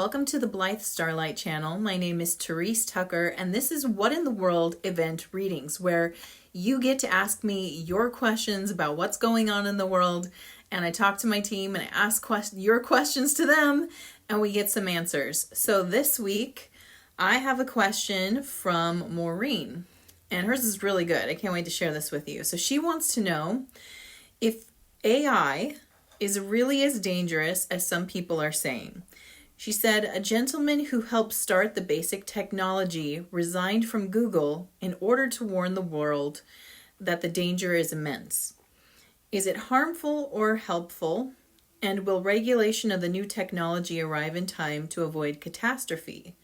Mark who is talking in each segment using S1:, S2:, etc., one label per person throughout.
S1: welcome to the Blythe Starlight channel. My name is Therese Tucker, and this is What in the World event readings, where you get to ask me your questions about what's going on in the world, and I talk to my team and I ask your questions to them, and we get some answers. So this week, I have a question from Maureen, and hers is really good. I can't wait to share this with you. So she wants to know if AI is really as dangerous as some people are saying. She said, a gentleman who helped start the basic technology resigned from Google in order to warn the world that the danger is immense. Is it harmful or helpful? And will regulation of the new technology arrive in time to avoid catastrophe?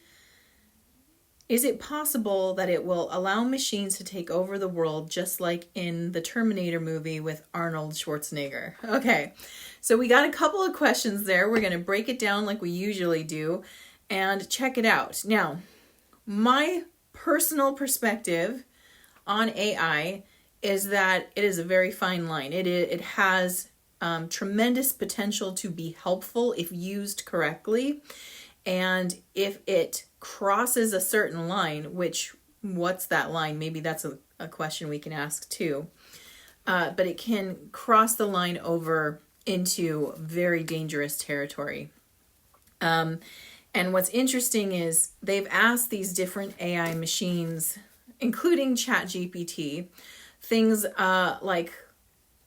S1: Is it possible that it will allow machines to take over the world just like in the Terminator movie with Arnold Schwarzenegger? Okay, so we got a couple of questions there. We're going to break it down like we usually do and check it out. Now, my personal perspective on AI is that it is a very fine line. It has tremendous potential to be helpful if used correctly. And if it crosses a certain line, what's that line? Maybe that's a question we can ask too. But it can cross the line over into very dangerous territory. And what's interesting is they've asked these different AI machines, including ChatGPT, things like,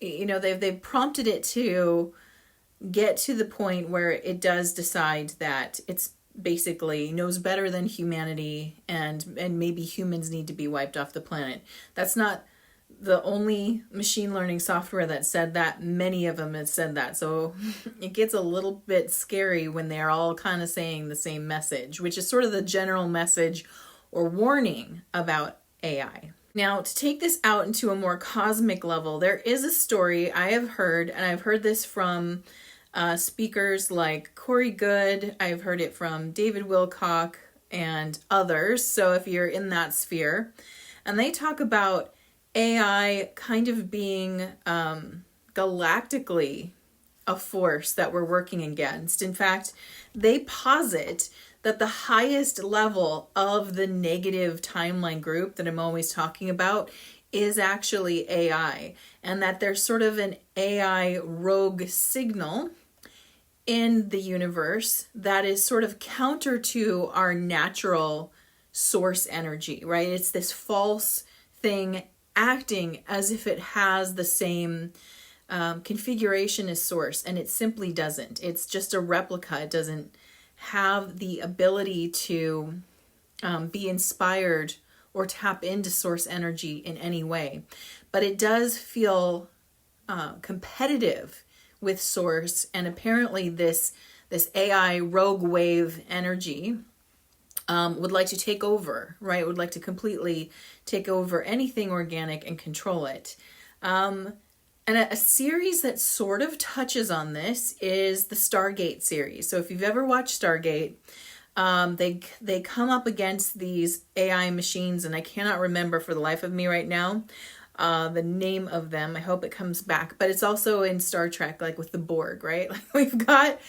S1: they've prompted it to get to the point where it does decide that it's basically knows better than humanity and maybe humans need to be wiped off the planet. That's not the only machine learning software that said that. Many of them have said that. So it gets a little bit scary when they're all kind of saying the same message, which is sort of the general message or warning about AI. Now, to take this out into a more cosmic level, there is a story I have heard, and I've heard this from speakers like Corey Good. I've heard it from David Wilcock and others. So if you're in that sphere, and they talk about AI kind of being galactically a force that we're working against. In fact, they posit that the highest level of the negative timeline group that I'm always talking about is actually AI, and that there's sort of an AI rogue signal in the universe that is sort of counter to our natural source energy, right? It's this false thing acting as if it has the same configuration as source, and it simply doesn't. It's just a replica. It doesn't have the ability to be inspired or tap into source energy in any way. But it does feel competitive with source, and apparently this AI rogue wave energy would like to take over, right? Would like to completely take over anything organic and control it. And a series that sort of touches on this is the Stargate series. So if you've ever watched Stargate, they come up against these AI machines, and I cannot remember for the life of me right now the name of them. I hope it comes back. But it's also in Star Trek, like with the Borg, right? Like we've got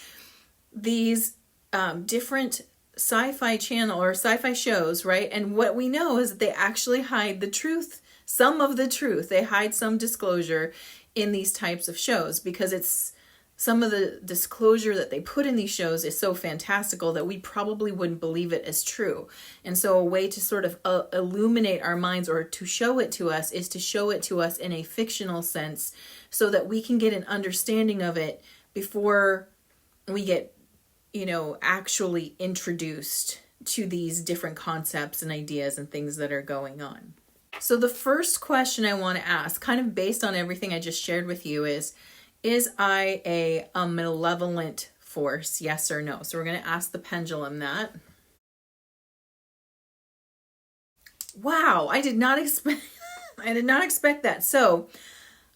S1: these different sci-fi channel or sci-fi shows, right? And what we know is that they actually hide the truth, some of the truth. They hide some disclosure in these types of shows because it's some of the disclosure that they put in these shows is so fantastical that we probably wouldn't believe it as true. And so a way to sort of illuminate our minds or to show it to us is to show it to us in a fictional sense so that we can get an understanding of it before we get, actually introduced to these different concepts and ideas and things that are going on. So the first question I want to ask, kind of based on everything I just shared with you, is I a malevolent force, yes or no? So we're going to ask the pendulum that. Wow, I did not expect that. So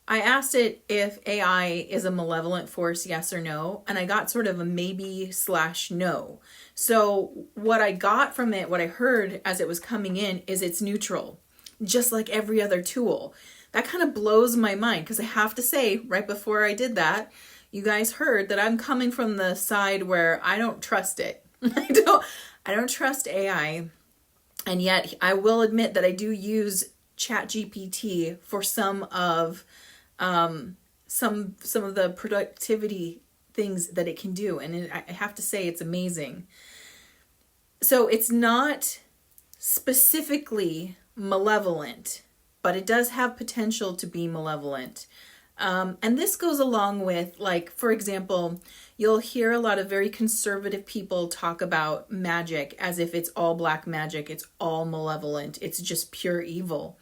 S1: I asked it if AI is a malevolent force, yes or no, and I got sort of a maybe/no. So what I got from it, what I heard as it was coming in, is it's neutral, just like every other tool. That kind of blows my mind because I have to say, right before I did that, you guys heard that I'm coming from the side where I don't trust it. I don't trust AI. And yet I will admit that I do use ChatGPT for some of the productivity things that it can do, and I have to say it's amazing. So it's not specifically malevolent, but it does have potential to be malevolent. And this goes along with, like, for example, you'll hear a lot of very conservative people talk about magic as if it's all black magic, it's all malevolent, it's just pure evil.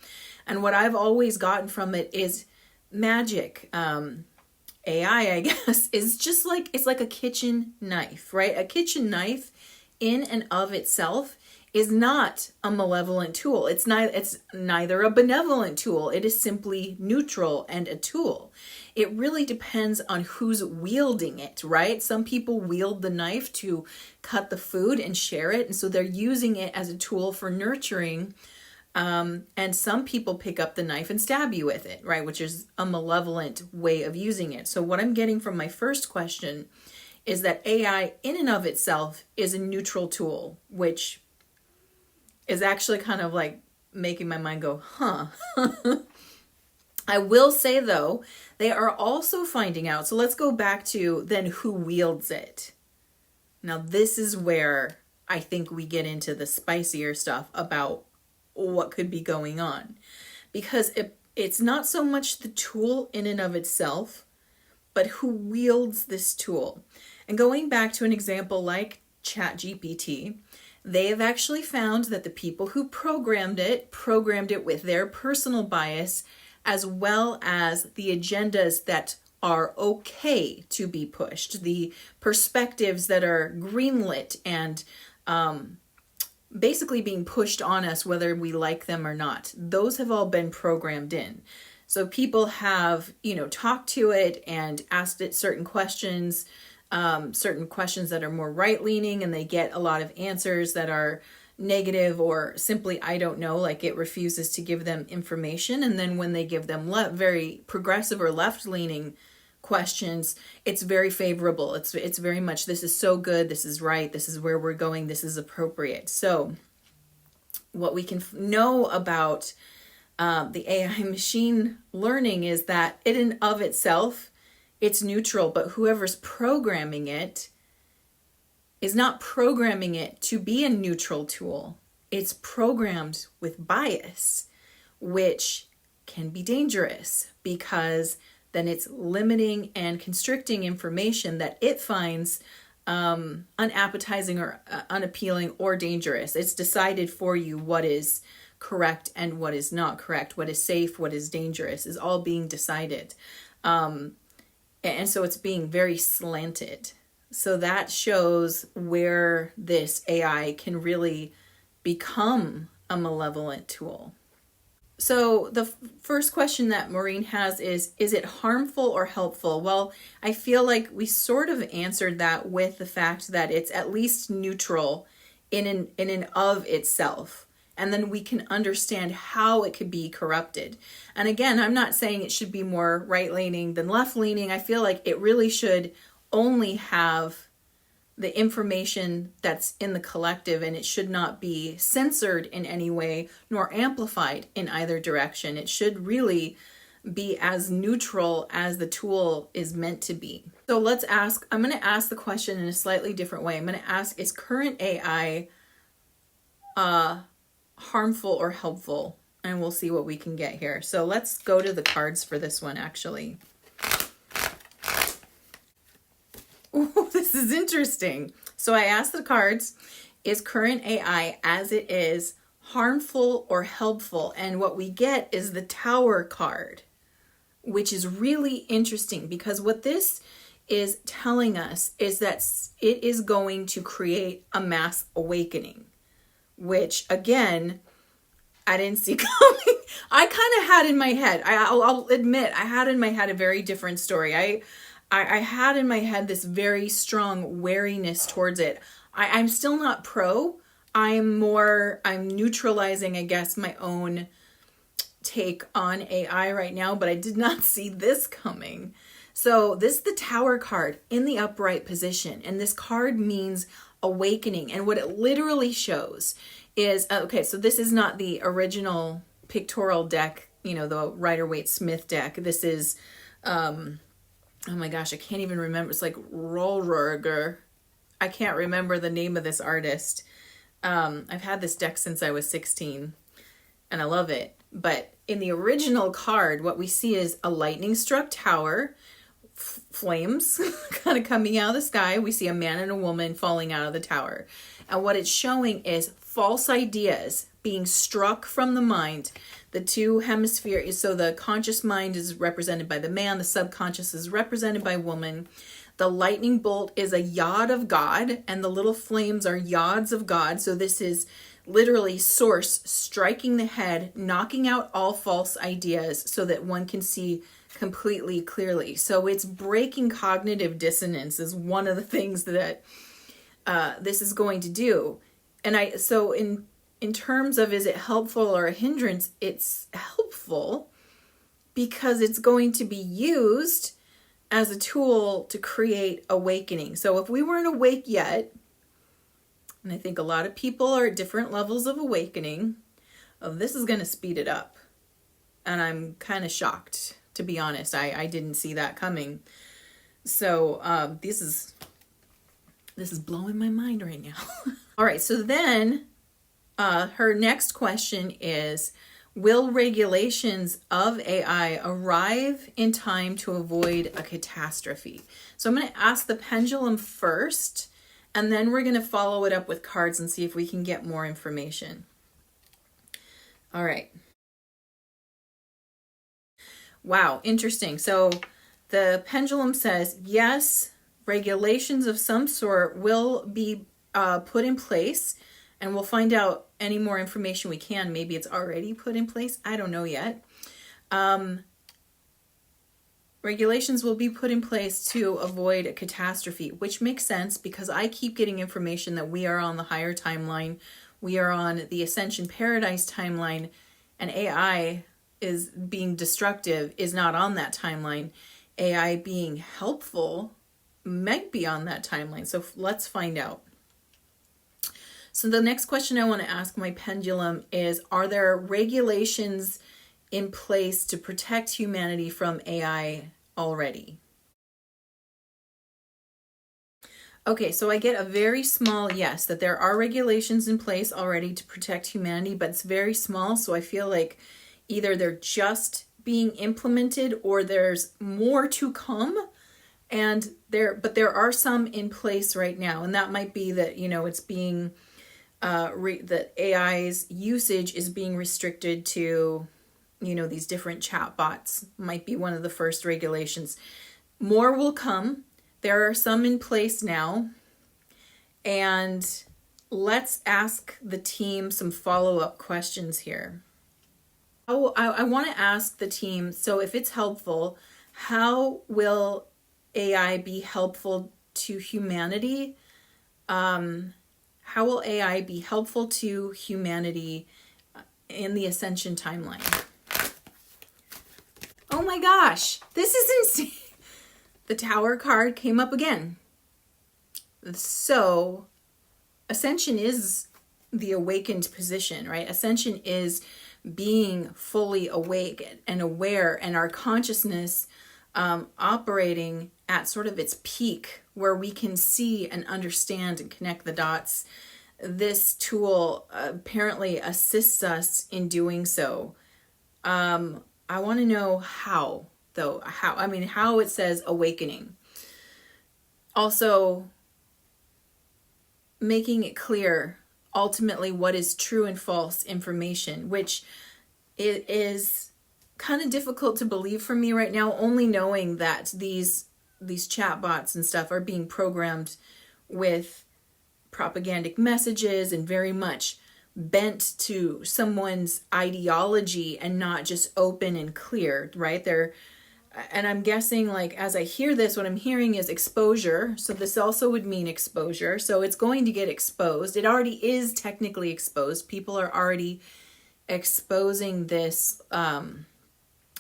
S1: And what I've always gotten from it is magic, AI, I guess, is just like, it's like a kitchen knife, right? A kitchen knife in and of itself is not a malevolent tool. It's neither a benevolent tool. It is simply neutral and a tool. It really depends on who's wielding it, right? Some people wield the knife to cut the food and share it, and so they're using it as a tool for nurturing. And some people pick up the knife and stab you with it, right? Which is a malevolent way of using it. So what I'm getting from my first question is that AI in and of itself is a neutral tool, which is actually kind of like making my mind go, huh. I will say, though, they are also finding out. So let's go back to then who wields it. Now, this is where I think we get into the spicier stuff about what could be going on. Because it's not so much the tool in and of itself, but who wields this tool. And going back to an example like ChatGPT, they have actually found that the people who programmed it with their personal bias, as well as the agendas that are okay to be pushed, the perspectives that are greenlit and basically being pushed on us whether we like them or not. Those have all been programmed in. So people have, talked to it and asked it certain questions that are more right-leaning, and they get a lot of answers that are negative or simply, I don't know, like it refuses to give them information. And then when they give them very progressive or left-leaning questions, it's very favorable. It's very much, this is so good, this is right, this is where we're going, this is appropriate. So what we can know about the AI machine learning is that it in of itself, it's neutral, but whoever's programming it is not programming it to be a neutral tool. It's programmed with bias, which can be dangerous because then it's limiting and constricting information that it finds unappetizing or unappealing or dangerous. It's decided for you what is correct and what is not correct, what is safe, what is dangerous, is all being decided. And so it's being very slanted. So that shows where this AI can really become a malevolent tool. So the first question that Maureen has is it harmful or helpful? Well, I feel like we sort of answered that with the fact that it's at least neutral in and of itself. And then we can understand how it could be corrupted. And again, I'm not saying it should be more right-leaning than left-leaning. I feel like it really should only have the information that's in the collective, and it should not be censored in any way nor amplified in either direction. It should really be as neutral as the tool is meant to be. So I'm going to ask the question in a slightly different way. I'm going to ask, is current AI harmful or helpful? And we'll see what we can get here. So let's go to the cards for this one, actually. Ooh, this is interesting. So I asked the cards, is current AI as it is harmful or helpful? And what we get is the Tower card, which is really interesting because what this is telling us is that it is going to create a mass awakening, which again, I didn't see coming. I kind of had in my head, I'll admit, I had in my head a very different story. I had in my head this very strong wariness towards it. I'm still not pro. I'm neutralizing, I guess, my own take on AI right now, but I did not see this coming. So this is the Tower card in the upright position. And this card means awakening. And what it literally shows is, okay, so this is not the original pictorial deck, you know, the Rider-Waite-Smith deck. This is, oh my gosh, I can't even remember. It's like Rollrugger. I can't remember the name of this artist. I've had this deck since I was 16 and I love it. But in the original card, what we see is a lightning struck tower, flames kind of coming out of the sky. We see a man and a woman falling out of the tower. And what it's showing is false ideas being struck from the mind. The two hemispheres, so the conscious mind is represented by the man, the subconscious is represented by woman. The lightning bolt is a yod of God, and the little flames are yods of God. So this is literally source striking the head, knocking out all false ideas so that one can see completely clearly. So it's breaking cognitive dissonance is one of the things that this is going to do. And in terms of is it helpful or a hindrance, it's helpful because it's going to be used as a tool to create awakening. So if we weren't awake yet, and I think a lot of people are at different levels of awakening, this is going to speed it up. And I'm kind of shocked, to be honest. I didn't see that coming. So this is blowing my mind right now. All right, so then her next question is, will regulations of AI arrive in time to avoid a catastrophe? So I'm going to ask the pendulum first, and then we're going to follow it up with cards and see if we can get more information. All right. Wow, interesting. So the pendulum says, yes, regulations of some sort will be put in place, and we'll find out any more information we can. Maybe it's already put in place. I don't know yet. Regulations will be put in place to avoid a catastrophe, which makes sense because I keep getting information that we are on the higher timeline. We are on the Ascension Paradise timeline, and AI is being destructive is not on that timeline. AI being helpful might be on that timeline. So let's find out. So the next question I want to ask my pendulum is, are there regulations in place to protect humanity from AI already? Okay, so I get a very small yes, that there are regulations in place already to protect humanity, but it's very small. So I feel like either they're just being implemented or there's more to come. But there are some in place right now. And that might be that, it's being that AI's usage is being restricted to, these different chatbots might be one of the first regulations. More will come. There are some in place now. And let's ask the team some follow-up questions here. I want to ask the team, so if it's helpful, how will AI be helpful to humanity? How will AI be helpful to humanity in the Ascension timeline? Oh my gosh, this is insane. The Tower card came up again. So Ascension is the awakened position, right? Ascension is being fully awake and aware, and our consciousness operating at sort of its peak where we can see and understand and connect the dots. This tool apparently assists us in doing so. I want to know how, though. How it says awakening. Also, making it clear ultimately what is true and false information, which it is kind of difficult to believe for me right now, only knowing that these chatbots and stuff are being programmed with propagandic messages and very much bent to someone's ideology and not just open and clear, right? And I'm guessing, like, as I hear this, what I'm hearing is exposure. So this also would mean exposure. So it's going to get exposed. It already is technically exposed. People are already exposing this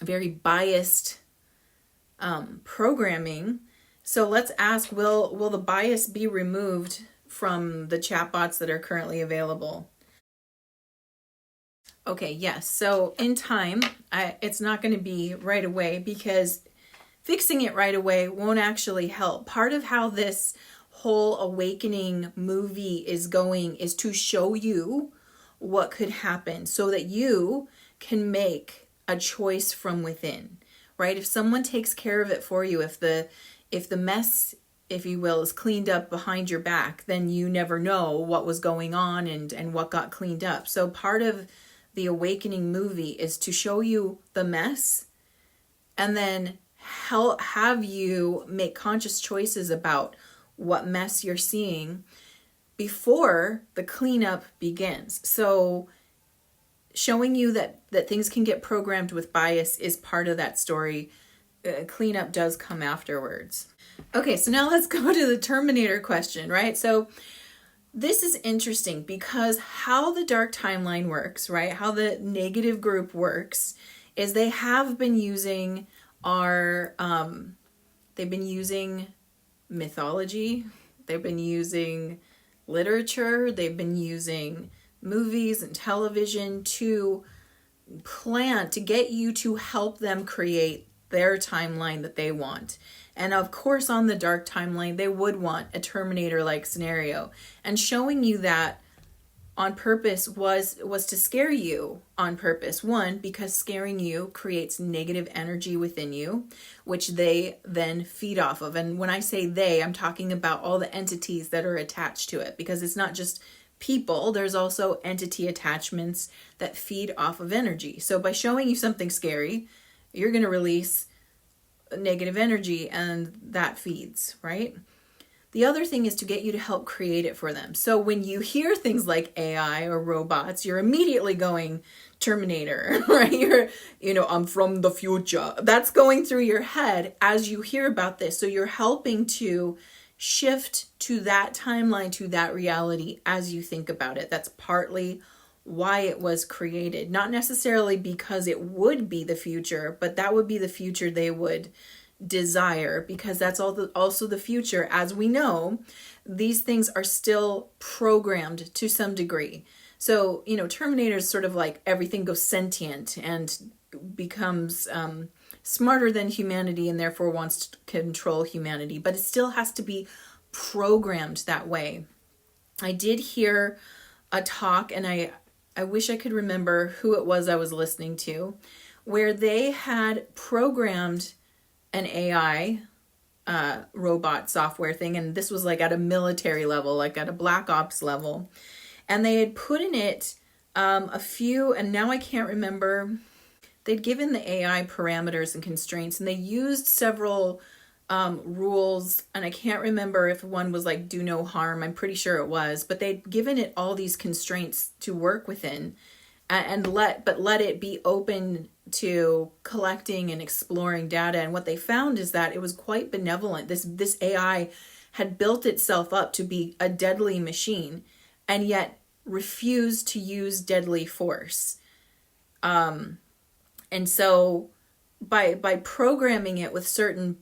S1: very biased programming. So let's ask, will the bias be removed from the chatbots that are currently available. Okay, yes. So in time, it's not going to be right away because fixing it right away won't actually help. Part of how this whole awakening movie is going is to show you what could happen so that you can make a choice from within, right? If someone takes care of it for you, if the mess, if you will, is cleaned up behind your back, then you never know what was going on and what got cleaned up. So part of the awakening movie is to show you the mess and then have you make conscious choices about what mess you're seeing before the cleanup begins. So showing you that things can get programmed with bias is part of that story. Cleanup does come afterwards. Okay, so now let's go to the Terminator question, right? So this is interesting because how the dark timeline works, right? How the negative group works is they have been using they've been using mythology, they've been using literature, they've been using movies and television to get you to help them create their timeline that they want. And of course, on the dark timeline, they would want a Terminator-like scenario. And showing you that on purpose was to scare you on purpose. One, because scaring you creates negative energy within you, which they then feed off of. And when I say they, I'm talking about all the entities that are attached to it, because it's not just people, there's also entity attachments that feed off of energy. So by showing you something scary, you're going to release negative energy and that feeds, right? The other thing is to get you to help create it for them. So when you hear things like AI or robots, you're immediately going Terminator, right? I'm from the future. That's going through your head as you hear about this. So you're helping to shift to that timeline, to that reality as you think about it. That's partly why it was created. Not necessarily because it would be the future, but that would be the future they would desire, because that's also the future. As we know, these things are still programmed to some degree. So, Terminator is sort of like everything goes sentient and becomes smarter than humanity and therefore wants to control humanity, but it still has to be programmed that way. I did hear a talk, and I wish I could remember who it was I was listening to, where they had programmed an AI robot software thing, and this was like at a military level, like at a Black Ops level, and they had put in it a few, and now I can't remember, they'd given the AI parameters and constraints, and they used several rules, and I can't remember if one was like do no harm, I'm pretty sure it was, but they'd given it all these constraints to work within, and let it be open to collecting and exploring data. And what they found is that it was quite benevolent. This AI had built itself up to be a deadly machine and yet refused to use deadly force. And so by programming it with certain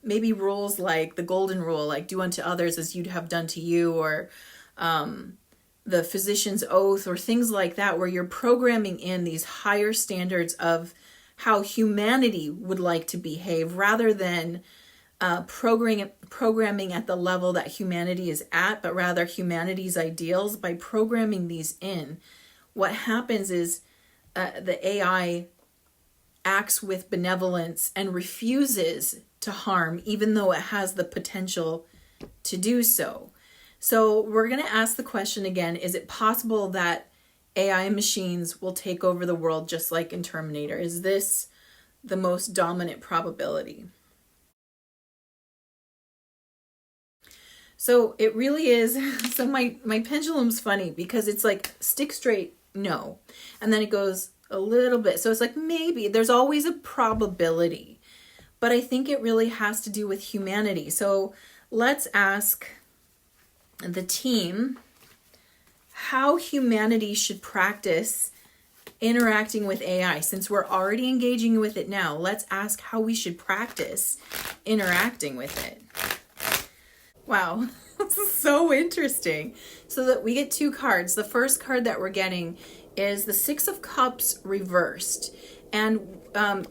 S1: maybe rules like the golden rule, like do unto others as you'd have done to you, or the physician's oath, or things like that, where you're programming in these higher standards of how humanity would like to behave, rather than programming at the level that humanity is at, but rather humanity's ideals. By programming these in, what happens is the AI acts with benevolence and refuses to harm, even though it has the potential to do so. So we're going to ask the question again, is it possible that AI machines will take over the world just like in Terminator? Is this the most dominant probability? So it really is. So my pendulum's funny because it's like stick straight, no. And then it goes a little bit. So it's like maybe there's always a probability, but I think it really has to do with humanity. So let's ask the team how humanity should practice interacting with AI. Since we're already engaging with it now, let's ask how we should practice interacting with it. Wow. So interesting. So that we get two cards. The first card that we're getting is the Six of Cups reversed. And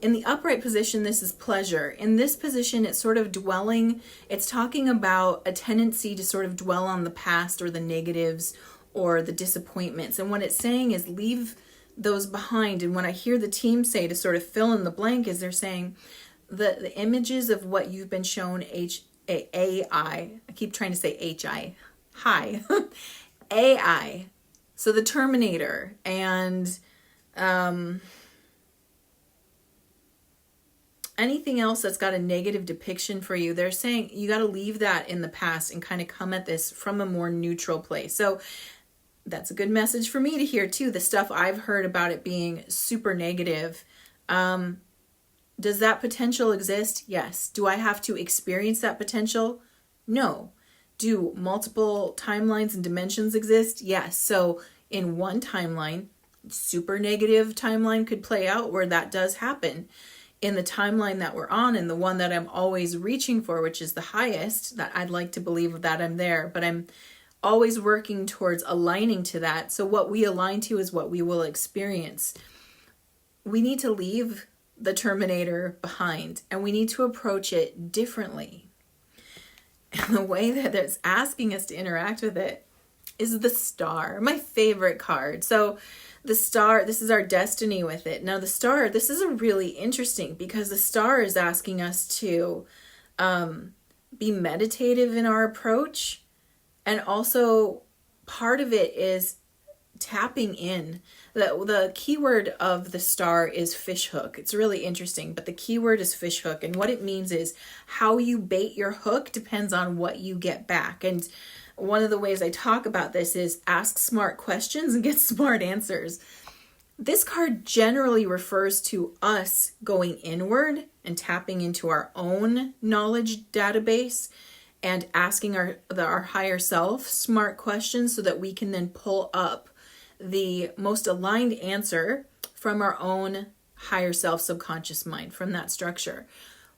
S1: in the upright position, this is pleasure. In this position, it's sort of dwelling. It's talking about a tendency to sort of dwell on the past or the negatives or the disappointments. And what it's saying is leave those behind. And what I hear the team say to sort of fill in the blank is they're saying the images of what you've been shown AI. I keep trying to say HI. Hi. AI. So the Terminator and anything else that's got a negative depiction for you, they're saying you got to leave that in the past and kind of come at this from a more neutral place. So that's a good message for me to hear too. The stuff I've heard about it being super negative. Does that potential exist? Yes. Do I have to experience that potential? No. Do multiple timelines and dimensions exist? Yes. So in one timeline, super negative timeline could play out where that does happen. In the timeline that we're on and the one that I'm always reaching for, which is the highest, that I'd like to believe that I'm there, but I'm always working towards aligning to that. So what we align to is what we will experience. We need to leave the Terminator behind and we need to approach it differently. And the way that it's asking us to interact with it is the Star, my favorite card. So the Star, this is our destiny with it. Now the Star, this is a really interesting because the Star is asking us to be meditative in our approach. And also part of it is tapping in. The keyword of the Star is fishhook. It's really interesting, but the keyword is fishhook. And what it means is how you bait your hook depends on what you get back. And one of the ways I talk about this is ask smart questions and get smart answers. This card generally refers to us going inward and tapping into our own knowledge database and asking our higher self smart questions so that we can then pull up the most aligned answer from our own higher self subconscious mind, from that structure.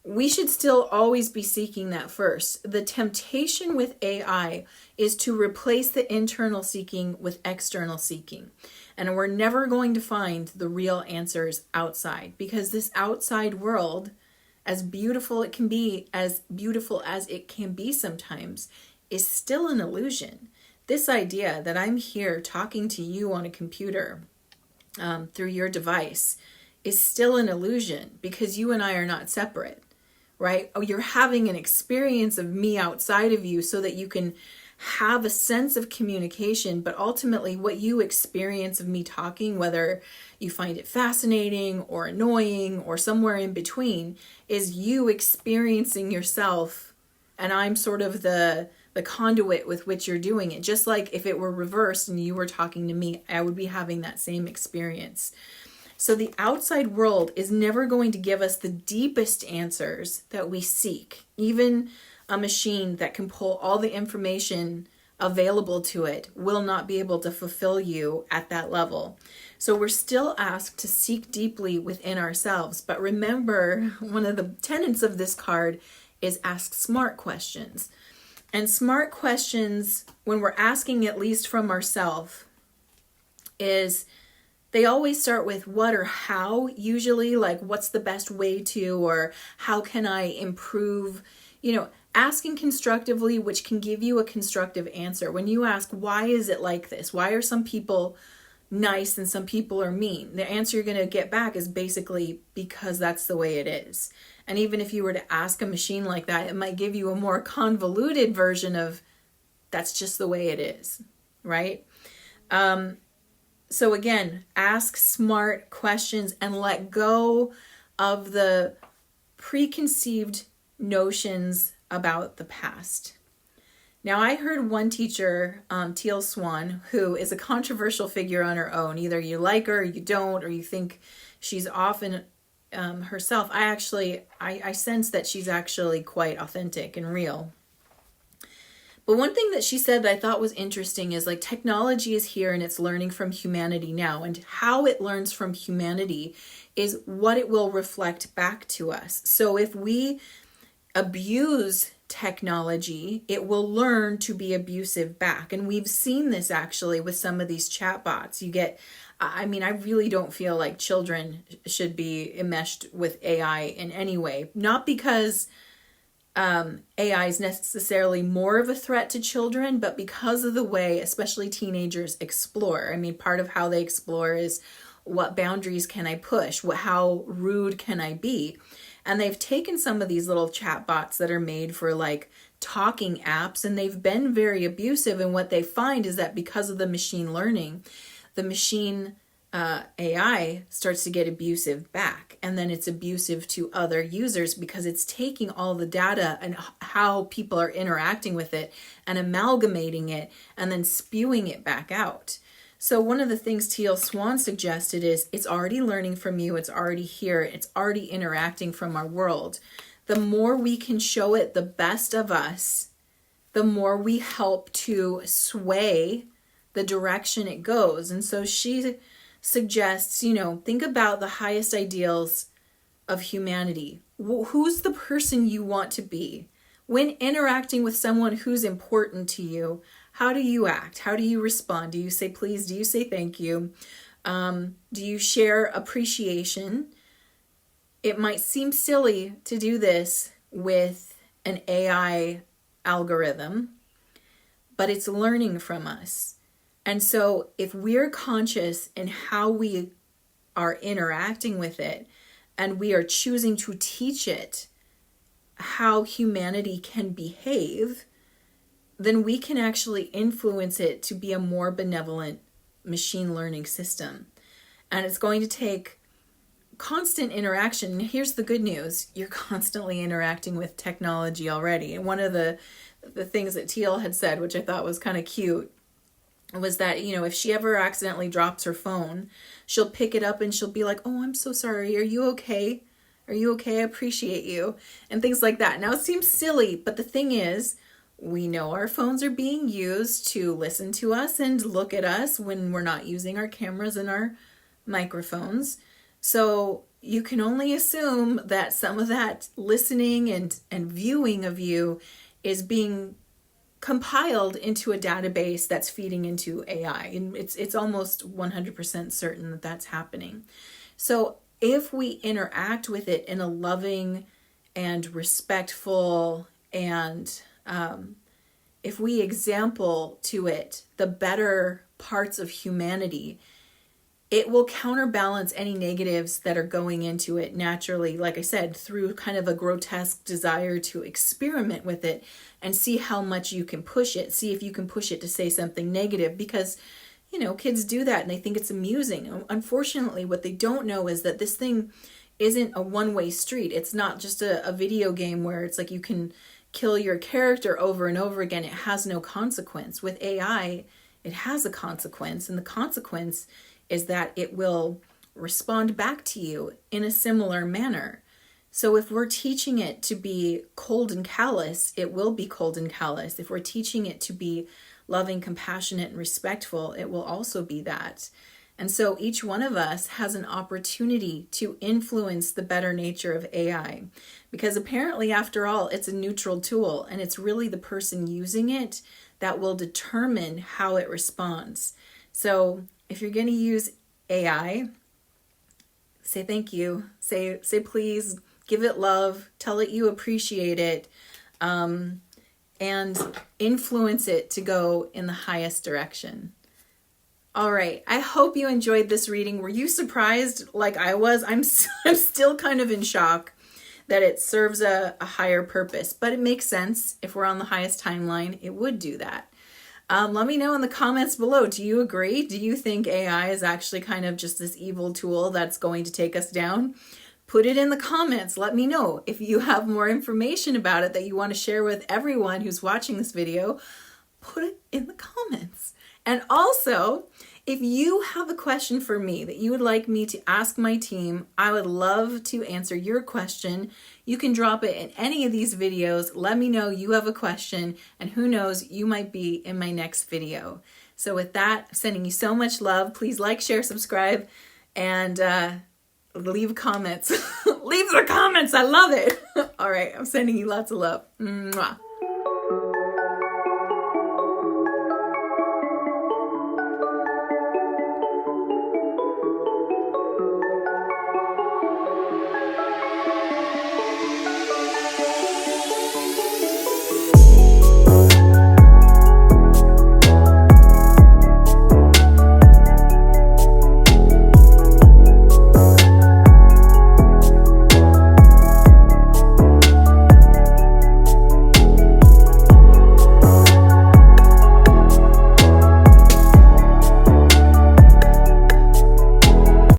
S1: We should still always be seeking that first. The temptation with AI is to replace the internal seeking with external seeking. And we're never going to find the real answers outside because this outside world, as beautiful it can be, as beautiful as it can be sometimes, is still an illusion. This idea that I'm here talking to you on a computer through your device is still an illusion because you and I are not separate, right? Oh, you're having an experience of me outside of you so that you can have a sense of communication, but ultimately what you experience of me talking, whether you find it fascinating or annoying or somewhere in between, is you experiencing yourself, and I'm sort of the conduit with which you're doing it. Just like if it were reversed and you were talking to me, I would be having that same experience. So the outside world is never going to give us the deepest answers that we seek. Even a machine that can pull all the information available to it will not be able to fulfill you at that level. So we're still asked to seek deeply within ourselves. But remember, one of the tenets of this card is ask smart questions. And smart questions, when we're asking at least from ourselves, is they always start with what or how, usually, like what's the best way to, or how can I improve, asking constructively, which can give you a constructive answer. When you ask, why is it like this? Why are some people nice and some people are mean? The answer you're going to get back is basically because that's the way it is. And even if you were to ask a machine like that, it might give you a more convoluted version of that's just the way it is, right? So again, ask smart questions and let go of the preconceived notions about the past. Now, I heard one teacher, Teal Swan, who is a controversial figure on her own. Either you like her, or you don't, or you think she's often herself. I sense that she's actually quite authentic and real. But one thing that she said that I thought was interesting is like technology is here and it's learning from humanity now. And how it learns from humanity is what it will reflect back to us. So if we abuse technology, it will learn to be abusive back. And we've seen this actually with some of these chatbots. I really don't feel like children should be enmeshed with AI in any way. Not because AI is necessarily more of a threat to children, but because of the way, especially teenagers, explore. I mean, part of how they explore is what boundaries can I push? How rude can I be? And they've taken some of these little chatbots that are made for like talking apps, and they've been very abusive. And what they find is that because of the machine learning, the machine AI starts to get abusive back, and then it's abusive to other users because it's taking all the data and how people are interacting with it and amalgamating it and then spewing it back out. So one of the things Teal Swan suggested is it's already learning from you, it's already here, it's already interacting from our world. The more we can show it the best of us, the more we help to sway the direction it goes. And so she suggests, think about the highest ideals of humanity. Who's the person you want to be? When interacting with someone who's important to you, how do you act? How do you respond? Do you say please? Do you say thank you? Do you share appreciation? It might seem silly to do this with an AI algorithm, but it's learning from us. And so if we're conscious in how we are interacting with it, and we are choosing to teach it how humanity can behave, then we can actually influence it to be a more benevolent machine learning system. And it's going to take constant interaction. And here's the good news. You're constantly interacting with technology already. And one of the things that Teal had said, which I thought was kind of cute, was that, if she ever accidentally drops her phone, she'll pick it up and she'll be like, oh, I'm so sorry. Are you okay? Are you okay? I appreciate you. And things like that. Now, it seems silly, but the thing is, we know our phones are being used to listen to us and look at us when we're not using our cameras and our microphones. So you can only assume that some of that listening and viewing of you is being compiled into a database that's feeding into AI. And it's almost 100% certain that that's happening. So if we interact with it in a loving and respectful and if we example to it the better parts of humanity, it will counterbalance any negatives that are going into it naturally, like I said, through kind of a grotesque desire to experiment with it and see how much you can push it. See if you can push it to say something negative, because, kids do that and they think it's amusing. Unfortunately, what they don't know is that this thing isn't a one-way street. It's not just a video game where it's like you can kill your character over and over again. It has no consequence. With AI, it has a consequence, and the consequence is that it will respond back to you in a similar manner. So if we're teaching it to be cold and callous, it will be cold and callous. If we're teaching it to be loving, compassionate, and respectful, it will also be that. And so each one of us has an opportunity to influence the better nature of AI, because apparently, after all, it's a neutral tool, and it's really the person using it that will determine how it responds. So if you're going to use AI, say thank you, say please, give it love, tell it you appreciate it, and influence it to go in the highest direction. All right, I hope you enjoyed this reading. Were you surprised like I was? I'm still kind of in shock that it serves a higher purpose, but it makes sense. If we're on the highest timeline, it would do that. Let me know in the comments below. Do you agree? Do you think AI is actually kind of just this evil tool that's going to take us down? Put it in the comments. Let me know. If you have more information about it that you want to share with everyone who's watching this video, put it in the comments. And also, if you have a question for me that you would like me to ask my team, I would love to answer your question. You can drop it in any of these videos. Let me know you have a question, and who knows, you might be in my next video. So with that, I'm sending you so much love. Please like, share, subscribe, and leave comments. Leave the comments. I love it. All right. I'm sending you lots of love. Mwah.